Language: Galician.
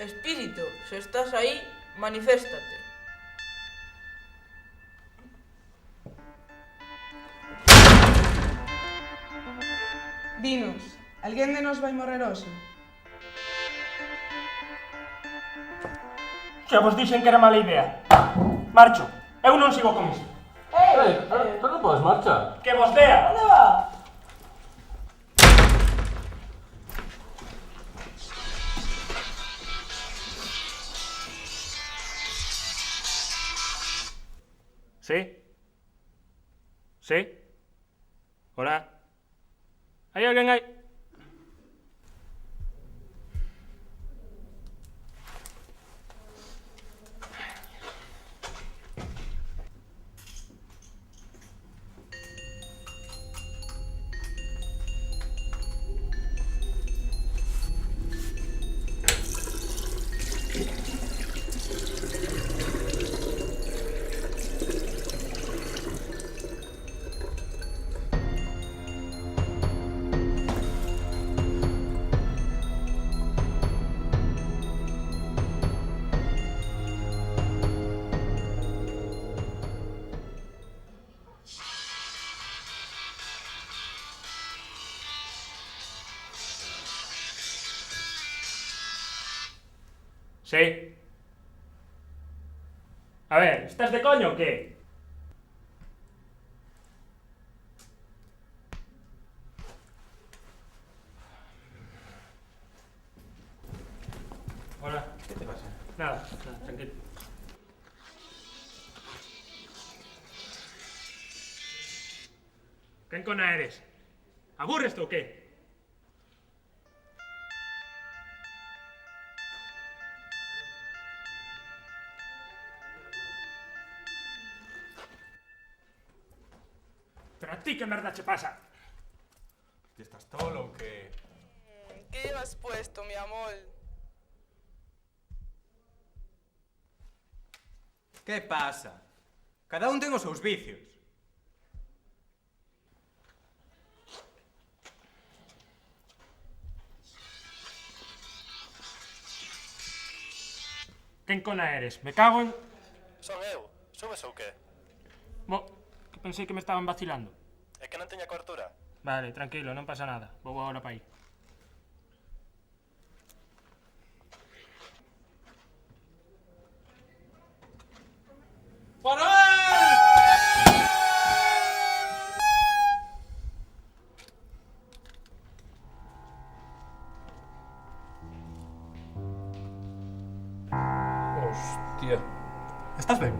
Espírito, se estás aí, maniféstate. Dinos, alguén de nos vai morrer hoxe? Xa vos dixen que era mala idea. Marcho. Eu non sigo con isto. Tú non podes marchar. Que vos dea. Onde va? Sí? Sí? Hola? Hai alguén aí? Sí. A ver, estás de coño ou que? Hola. ¿Qué te pasa? Nada, tranquilo. Quen cona eres? Aburres ou que? Pero a ti que merda che pasa? ¿Ti estás tolo ou que? ¿Qué llevas puesto, mi amor? Que pasa? Cada un ten os seus vicios. Quen cona eres? Me cago en... Son eu. Subes ou que? Bo, que pensei que me estaban vacilando. É que non teña cobertura. Vale, tranquilo, non pasa nada. Vou agora para aí. Hostia. Estás ben?